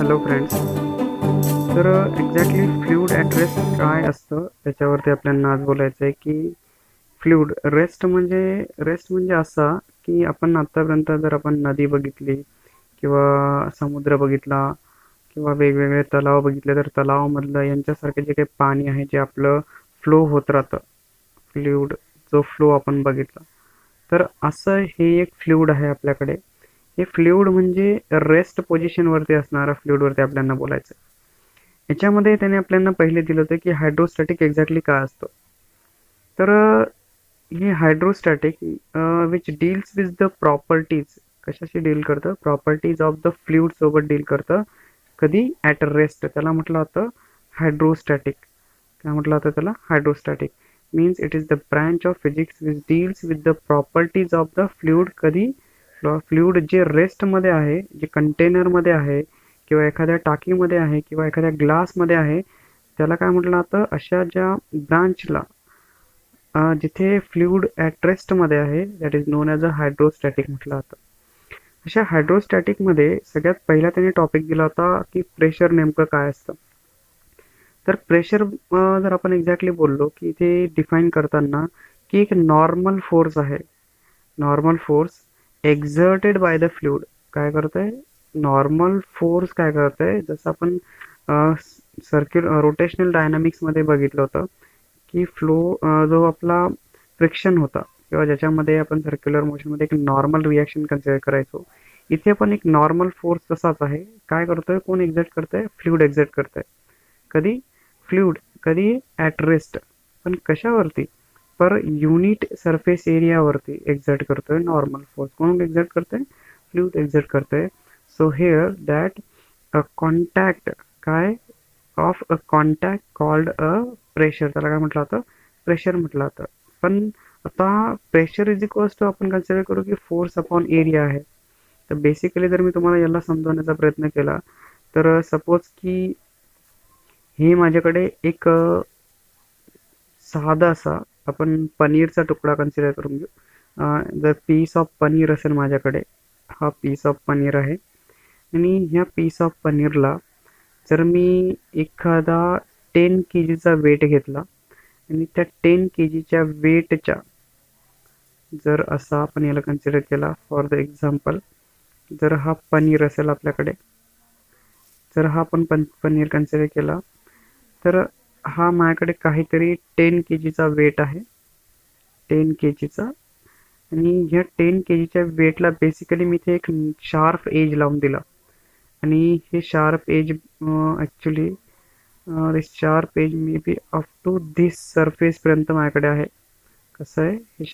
Hello friends. तर exactly fluid at rest काय असतं त्याच्यावरती आपल्याला आज बोलायचं आहे की फ्लुइड रेस्ट म्हणजे असा की आपण आत्तापर्यंत जर आपण नदी बघितली किंवा समुद्र बघितला किंवा वेगवेगळे तलाव बघितले तर तलावामधलं यांच्यासारखे जे काही पाणी आहे जे आपलं फ्लो होत राहतं फ्लुइड जो फ्लो आपण बघितला तर असं हे एक फ्लुइड आहे आपल्याकडे. हे फ्लुइड म्हणजे रेस्ट पोझिशनवरती असणारा फ्लुइडवरती आपल्याला बोलायचं आहे. याच्यामध्ये त्याने आपल्याला पहिले दिलं होतं की हायड्रोस्टॅटिक एक्झॅक्टली काय असतं. तर हे hydrostatic which deals with the properties कशाशी डील करतं प्रॉपर्टीज ऑफ द फ्लुइड सोबत डील करतं. कधी ॲट रेस्ट त्याला म्हटलं जातं हायड्रोस्टॅटिक. काय म्हटलं जातं त्याला hydrostatic means it is the branch of physics which deals with the properties of the fluid. कधी फ्लुइड जे रेस्टमध्ये आहे जे कंटेनरमध्ये आहे किंवा एखाद्या टाकीमध्ये आहे किंवा एखाद्या ग्लासमध्ये आहे त्याला काय म्हटलं जातं अशा ज्या ब्रांचला जिथे फ्लुइड ॲट रेस्टमध्ये आहे that is known as a hydrostatic म्हटलं जातं. अशा हायड्रोस्टॅटिकमध्ये सगळ्यात पहिला त्याने टॉपिक दिला होता की प्रेशर नेमकं काय असतं. तर प्रेशर जर आपण एक्झॅक्टली बोललो की इथे डिफाईन करताना की एक नॉर्मल फोर्स आहे. Normal force exerted by the fluid काय करतंय नॉर्मल फोर्स काय करतंय जसं आपण रोटेशनल डायनामिक्समध्ये बघितलं होतं की फ्लो जो आपला फ्रिक्शन होता किंवा ज्याच्यामध्ये आपण सर्क्युलर मोशनमध्ये एक नॉर्मल रिॲक्शन कन्सिडर करायचो. इथे पण एक नॉर्मल फोर्स तसाच आहे. काय करतोय कोण एक्झर्ट करतंय फ्लुइड एक्झर्ट करतंय. कधी फ्लुइड कधी ॲट रेस्ट पण कशावरती पर युनिट सरफेस एरियावरती एक्झर्ट करतोय नॉर्मल फोर्स. कोण एक्झर्ट करतोय फ्लुइड एक्झर्ट करतोय. So here that a contact काय of a contact called a pressure त्याला काय म्हटलं जातं प्रेशर म्हटलं जातं. पण आता प्रेशर इज इक्वल्स टू आपण कन्सिडर करू की फोर्स अपॉन एरिया आहे. तर बेसिकली जर मी तुम्हाला याला समजवण्याचा प्रयत्न केला तर सपोज की हे माझ्याकडे एक साधा असा आपण पनीरचा तुकडा कन्सिडर करून घेऊ. जर पीस ऑफ पनीर असेल माझ्याकडे हा पीस ऑफ पनीर आहे आणि ह्या पीस ऑफ पनीरला जर मी एखादा 10 kgचा वेट घेतला आणि त्या 10 kgच्या वेटच्या जर असा आपण याला कन्सिडर केला फॉर द एक्झाम्पल जर हा पनीर असेल आपल्याकडे जर हा आपण पनीर कन्सिडर केला तर हा माझ्याकडे काहीतरी 10 kgचा वेट आहे 10 kgचा आणि ह्या 10 kgच्या वेटला बेसिकली मी इथे एक शार्प एज लावून दिला आणि हे sharp edge actually this sharp edge may be up to this सरफेसपर्यंत माझ्याकडे आहे. कसं आहे हे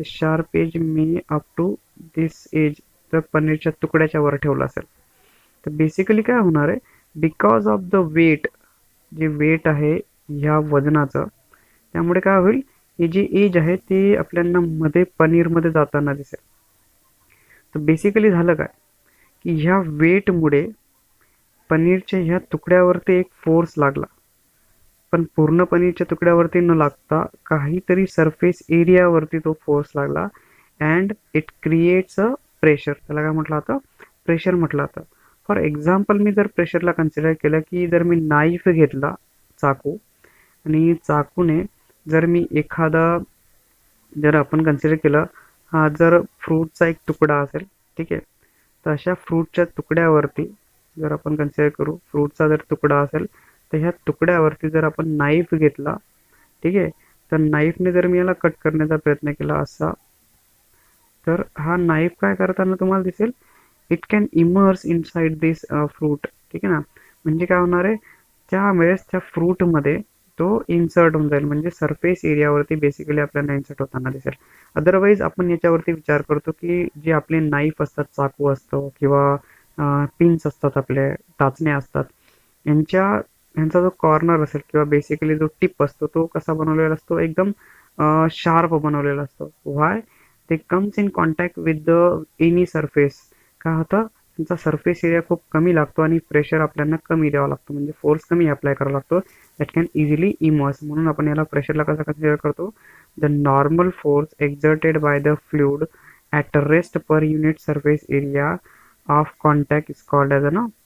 शार्प एज मी अप टू दिस एज तर पनीरच्या तुकड्याच्या वर ठेवला असेल. तर बेसिकली काय होणार आहे बिकॉज ऑफ द वेट जे वेट आहे ह्या वजनाचं त्यामुळे काय होईल हे जे एज आहे ते आपल्याला मध्ये पनीरमध्ये जाताना दिसेल. तर बेसिकली झालं काय की ह्या वेटमुळे पनीरच्या ह्या तुकड्यावरती एक फोर्स लागला पण पूर्ण पनीरच्या तुकड्यावरती न लागता काहीतरी सरफेस एरियावरती तो फोर्स लागला and it creates a pressure. त्याला काय म्हटलं जातं प्रेशर म्हटलं जातं. फॉर एक्झाम्पल मी जर प्रेशरला कन्सिडर केलं की जर मी नाईफ घेतला चाकू आणि चाकूने जर मी एखादा जर आपण कन्सिडर केलं हा जर फ्रूटचा एक तुकडा असेल ठीक आहे तर अशा फ्रूटच्या तुकड्यावरती जर आपण कन्सिडर करू फ्रूटचा जर तुकडा असेल तर ह्या तुकड्यावरती जर आपण नाईफ घेतला ठीक आहे तर नाईफने जर मी याला कट करण्याचा प्रयत्न केला असा तर हा नाईफ काय करताना तुम्हाला दिसेल it can immerse inside this fruit. ठीक आहे ना म्हणजे काय होणार आहे त्यावेळेस त्या फ्रूटमध्ये तो इन्सर्ट होऊन जाईल म्हणजे सरफेस एरियावरती बेसिकली आपल्याला इन्सर्ट होताना दिसेल. अदरवाईज आपण याच्यावरती विचार करतो की जे आपले नाईफ असतात चाकू असतो किंवा पिन्स असतात आपले टाचण्या असतात यांचा जो कॉर्नर असेल किंवा बेसिकली जो टिप असतो तो कसा बनवलेला असतो एकदम शार्प बनवलेला असतो. व्हाय ते comes in contact with the any surface. काय होतं त्यांचा सरफेस एरिया खूप कमी लागतो आणि प्रेशर आपल्याला कमी द्यावा लागतो म्हणजे फोर्स कमी अप्लाय करावा लागतो दॅट कॅन इझिली इमर्स. म्हणून आपण याला प्रेशरला कसा कन्सिडर करतो the normal force exerted by the fluid at rest per unit surface area of contact is called as a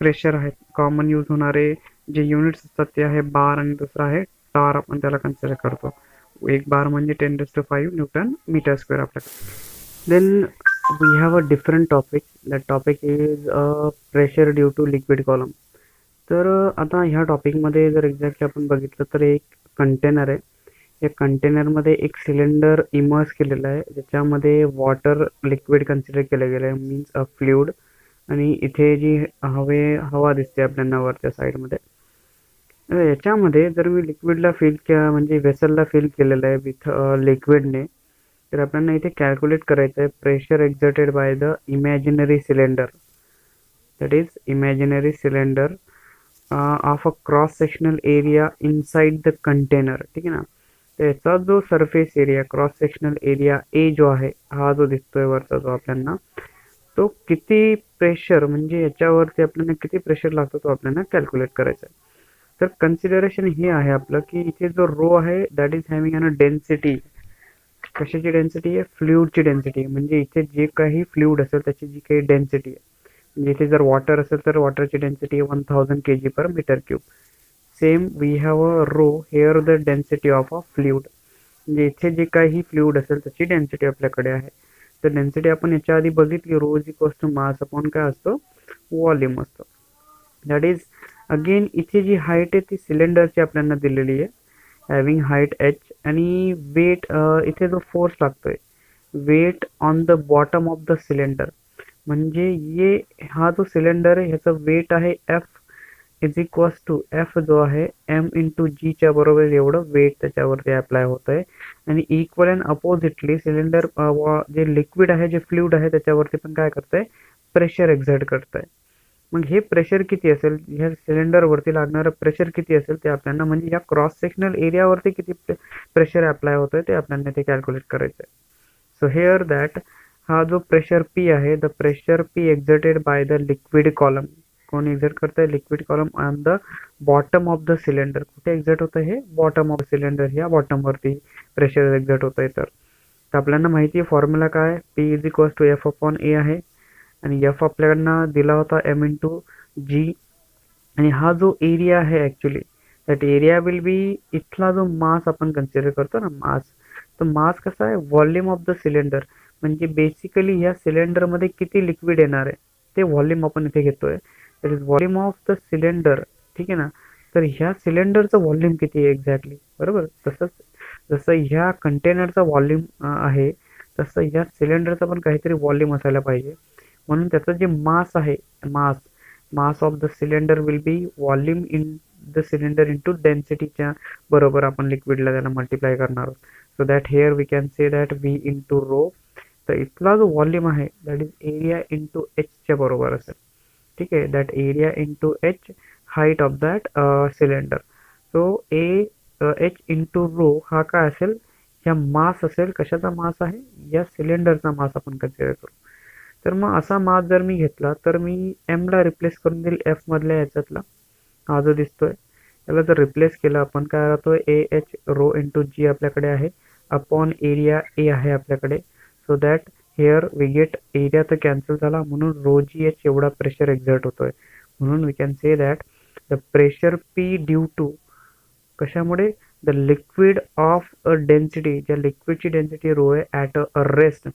pressure आहेत, कॉमन यूज होणारे जे युनिट्स असतात ते आहे बार आणि दुसरा आहे टार, आपण त्याला कन्सिडर करतो. एक बार म्हणजे 10⁵ न्यूटन मीटर स्क्वेअर आपल्याकडे. Then we have a different topic. That topic is pressure due to liquid column. तर आता ह्या टॉपिकमध्ये जर एक्झॅक्टली आपण बघितलं तर एक कंटेनर आहे. या कंटेनरमध्ये एक सिलेंडर इमर्स केलेला आहे, ज्याच्यामध्ये वॉटर लिक्विड कन्सिडर केलं गेलं आहे, मीन्स अ फ्लुइड. आणि इथे जी हवा दिसते आपल्याला वरच्या साईडमध्ये. याच्यामध्ये जर मी लिक्विडला फिल केला, म्हणजे वेसलला फिल केलेलं आहे विथ लिक्विडने, तर आपल्याला इथे कॅल्क्युलेट करायचं आहे pressure exerted by the imaginary cylinder. That is imaginary cylinder of a cross sectional area inside the container. ठीक आहे ना. तर याचा जो surface area, cross sectional area A जो आहे, हा जो दिसतोय वरचा जो आपल्याला, तो किती प्रेशर, म्हणजे याच्यावरती आपल्याला किती प्रेशर लागतो तो आपल्याला कॅल्क्युलेट करायचा आहे. तर कन्सिडरेशन हे आहे आपलं की इथे जो रो आहे that is having an density. कशाची डेन्सिटी आहे? फ्लुइडची डेन्सिटी. म्हणजे इथे जे काही फ्लुइड असेल त्याची जी काही डेन्सिटी आहे, म्हणजे इथे जर वॉटर असेल तर वॉटरची डेन्सिटी आहे 1000 kg/m³. Same we have a rho here the density of a fluid. म्हणजे इथे जे काही फ्लुइड असेल त्याची डेन्सिटी आपल्याकडे आहे. तर डेन्सिटी आपण याच्या आधी बघितली, rho is equals to mass upon काय असतो? व्हॉल्यूम असतो. दॅट इज अगेन इथे जी हाईट आहे ती सिलेंडरची आपल्याला दिलेली आहे, हॅव्हिंग हाईट h. आणि वेट, इथे जो फोर्स लागतोय, weight on the bottom of the cylinder. म्हणजे हा जो सिलेंडर आहे ह्याचं वेट आहे F is equals to F जो आहे M इंटू G च्या बरोबर एवढं वेट त्याच्यावरती अप्लाय होत आहे. आणि इक्वल अँड अपोजिटली सिलेंडर जे लिक्विड आहे, जे फ्लुइड आहे, त्याच्यावरती पण काय करतंय? प्रेशर एक्झर्ट करतंय. मग हे प्रेशर किती असेल, ह्या सिलेंडरवरती लागणारं प्रेशर किती असेल ते आपल्याला, म्हणजे या क्रॉस सेक्शनल एरियावरती किती प्रेशर अप्लाय होतोय ते आपल्याला ते कॅल्क्युलेट करायचं आहे. सो हेअर दॅट हा जो प्रेशर P आहे, the pressure P exerted by the liquid column. कोण एक्झर्ट करतंय? Liquid column on the bottom of the cylinder. कुठे एक्झर्ट होतं हे? बॉटम ऑफ सिलेंडर, ह्या बॉटमवरती प्रेशर एक्झर्ट होतंय. तर आपल्याला माहिती आहे फॉर्म्युला काय? P is equals to F upon A आहे. आणि एफ आपल्याकडनं दिला होता एम इंटू जी. आणि हा जो एरिया आहे actually that area will be इथला जो मास आपण कन्सिडर करतो ना मास, तर मास कसा आहे व्हॉल्यूम ऑफ द सिलेंडर. म्हणजे बेसिकली ह्या सिलेंडरमध्ये किती लिक्विड येणार आहे ते व्हॉल्यूम आपण इथे घेतोय. That is volume of the cylinder. ठीक आहे ना. तर ह्या सिलेंडरचं व्हॉल्यूम किती आहे एक्झॅक्टली, बरोबर. तसंच जसं ह्या कंटेनरचा व्हॉल्यूम आहे तसं ह्या सिलेंडरचा पण काहीतरी व्हॉल्यूम असायला पाहिजे. म्हणून त्याचं जे मास आहे, mass of the cylinder will be volume in the cylinder into डेन्सिटीच्या बरोबर आपण लिक्विडला त्याला मल्टिप्लाय करणार आहोत. So that here we can say that V into rho. तर इथला जो व्हॉल्यूम आहे दॅट इज एरिया इंटू एचच्या बरोबर असेल. ठीक आहे. That area into H, height of that cylinder. So H into rho हा काय असेल, ह्या मास असेल. कशाचा मास आहे, या सिलेंडरचा मास आपण कन्सिडर करू. तर मग असा मास जर मी घेतला तर मी एमला रिप्लेस करून देईल एफ मधल्या याच्यातला हा जो दिसतोय याला जर रिप्लेस केलं आपण काय राहतोय A H rho into G आपल्याकडे आहे अपॉन एरिया ए आहे आपल्याकडे. So that here we get area तर कॅन्सल झाला म्हणून रो जी एच एवढा प्रेशर एक्झर्ट होतोय. म्हणून we can say that the pressure P due to कशामुळे the liquid of a density, ज्या लिक्विडची डेन्सिटी रो आहे at a rest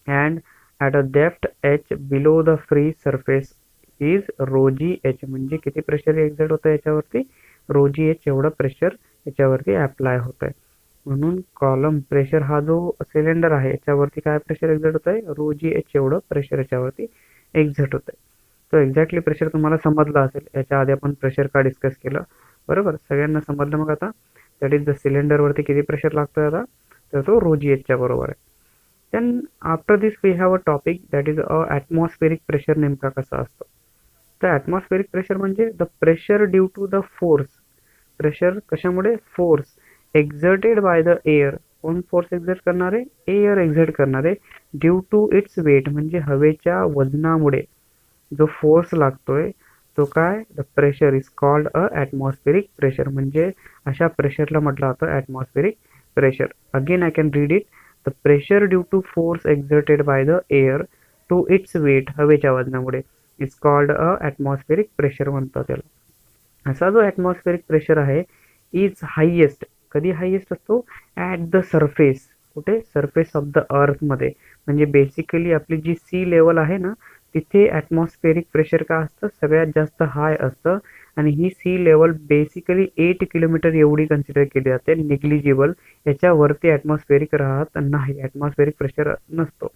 and at a depth H below the free surface is rho G H. म्हणजे किती pressure exert होतं याच्यावरती, row G H एवढं pressure याच्यावरती अप्लाय होत आहे. म्हणून कॉलम प्रेशर हा जो सिलेंडर आहे याच्यावरती काय प्रेशर एक्झर्ट होत आहे, रो जी एच एवढं प्रेशर याच्यावरती एक्झर्ट होत आहे. तो एक्झॅक्टली प्रेशर तुम्हाला समजला असेल. याच्या आधी आपण प्रेशर का डिस्कस केलं, बरोबर. सगळ्यांना समजलं मग आता. दॅट इज द सिलेंडरवरती किती प्रेशर लागतोय आता, तर तो रो जी एचच्या बरोबर आहे. Then after this we have a topic that is atmospheric pressure. नेमका कसा असतो, तर ॲटमॉस्फेरिक प्रेशर म्हणजे the pressure due to the force. प्रेशर कशामुळे, force exerted by the air. कोण फोर्स एक्झर्ट करणारे, एअर एक्झर्ट करणारे. ड्यू टू इट्स वेट म्हणजे हवेच्या वजनामुळे जो फोर्स लागतोय तो काय, the pressure is called a atmospheric pressure. म्हणजे अशा प्रेशरला म्हटलं जातं atmospheric pressure. Again I can read it. The pressure due to force exerted by the air to its weight, हवेच्या वजनामुळे, is called a atmospheric pressure म्हणतात त्याला. असा जो ॲटमॉस्फेरिक प्रेशर आहे इज हायेस्ट. कधी हायेस्ट असतो, ॲट द सरफेस. कुठे, सरफेस ऑफ द अर्थमध्ये. म्हणजे बेसिकली आपली जी सी लेवल आहे ना तिथे ॲटमॉस्फेरिक प्रेशर काय असतं, सगळ्यात जास्त हाय असतं. आणि ही सी लेवल बेसिकली 8 किलोमीटर एवढी कन्सिडर केली जाते, निग्लिजिबल. याच्यावरती ॲटमॉस्फेरिक राहत नाही, ॲटमॉस्फेरिक प्रेशर नसतो.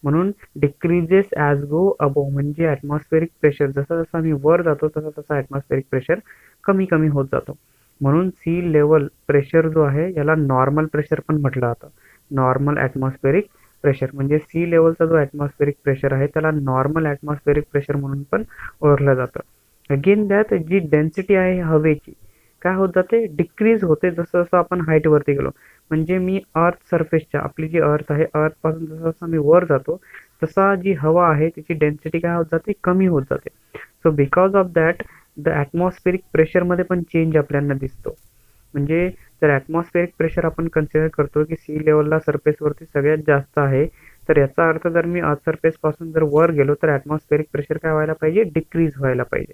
म्हणून डिक्रीजेस ॲज गो अबोव. म्हणजे ॲटमॉस्फेरिक प्रेशर जसा जसा आम्ही वर जातो तसा तसा ॲटमॉस्फेरिक प्रेशर कमी कमी होत जातो. म्हणून सी लेवल प्रेशर जो आहे याला नॉर्मल प्रेशर पण म्हटलं जातं. नॉर्मल ॲटमॉस्फेरिक प्रेशर म्हणजे सी लेवलचा जो ॲटमॉस्फेरिक प्रेशर आहे त्याला नॉर्मल ॲटमॉस्फेरिक प्रेशर म्हणून पण ओळखलं जातं. अगेन दॅट जी डेन्सिटी आहे हवेची काय होत जाते, डिक्रीज होते जसं जसं आपण हाईटवरती गेलो. म्हणजे मी अर्थ सरफेसच्या, आपली जी अर्थ आहे अर्थपासून जसं जसं मी वर जातो तसा जी हवा आहे तिची डेन्सिटी काय होत जाते, कमी होत जाते. So because of that the atmospheric प्रेशरमध्ये पण चेंज आपल्याला दिसतो. म्हणजे जर ॲटमॉस्फेरिक प्रेशर आपण कन्सिडर करतो की सी लेवलला सरफेसवरती सगळ्यात जास्त आहे, तर याचा अर्थ जर मी अर्थ सरफेसपासून जर वर गेलो तर ॲटमॉस्फेरिक प्रेशर काय व्हायला पाहिजे, डिक्रीज व्हायला पाहिजे.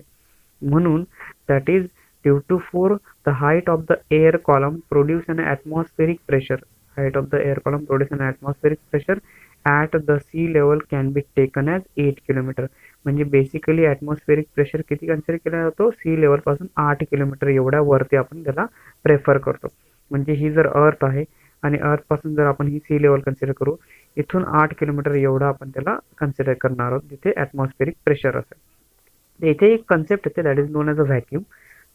म्हणून that is due to for the height of the air column produce an atmospheric pressure. Height of the air column produce an atmospheric pressure at the sea level can be taken as 8 kilometre. म्हणजे basically atmospheric pressure किती consider केला जातो, C लेवलपासून 8 kilometre एवढ्या वरती आपण त्याला prefer करतो. म्हणजे ही जर अर्थ आहे आणि अर्थपासून जर आपण ही सी लेवल कन्सिडर करू, इथून 8 किलोमीटर एवढा आपण त्याला कन्सिडर करणार आहोत जिथे ॲटमॉस्फेरिक प्रेशर असेल. इथे एक कन्सेप्ट येते that is known as a vacuum.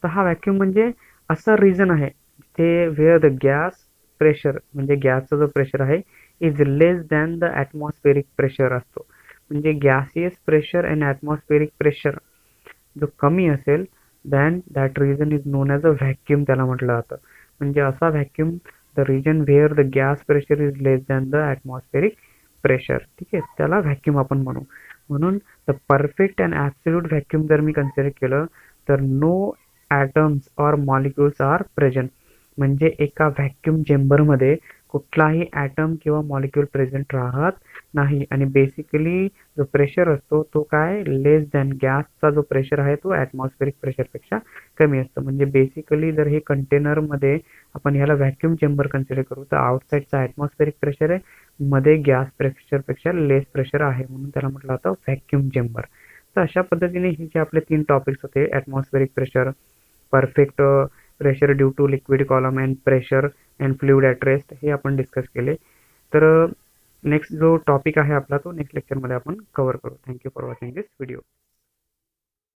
तर हा व्हॅक्यूम म्हणजे असा रिजन आहे जिथे वेअर द गॅस प्रेशर म्हणजे गॅसचा जो प्रेशर आहे is less than the atmospheric pressure असतो. म्हणजे gaseous pressure and atmospheric pressure जो कमी असेल than that region is known as a vacuum त्याला म्हटलं जातं. म्हणजे असा vacuum the region where the gas pressure is less than the atmospheric pressure. ठीक आहे, त्याला व्हॅक्यूम आपण म्हणू. म्हणून the perfect and absolute vacuum जर मी कन्सिडर केलं तर no atoms or molecules are present. म्हणजे एका व्हॅक्यूम चेंबरमध्ये कुठलाही ॲटम किंवा मॉलिक्यूल प्रेझेंट राहत नाही. आणि बेसिकली जो प्रेशर असतो तो काय लेस दॅन गॅसचा जो प्रेशर आहे तो ॲटमॉस्फेरिक प्रेशरपेक्षा कमी असतो. म्हणजे बेसिकली जर हे कंटेनरमध्ये आपण ह्याला व्हॅक्यूम चेंबर कन्सिडर करू तर आउटसाईडचा ॲटमॉस्फेरिक प्रेशर आहे, मध्ये गॅस प्रेशरपेक्षा लेस प्रेशर आहे म्हणून त्याला म्हटलं जातं व्हॅक्यूम चेंबर. तर अशा पद्धतीने हे जे आपले 3 टॉपिक्स होते atmospheric pressure, perfect pressure due to liquid column and pressure and fluid at rest हे आपण डिस्कस केले. तर नेक्स्ट जो टॉपिक आहे आपला तो नेक्स्ट लेक्चरमध्ये आपण कव्हर करू. Thank you for watching this video.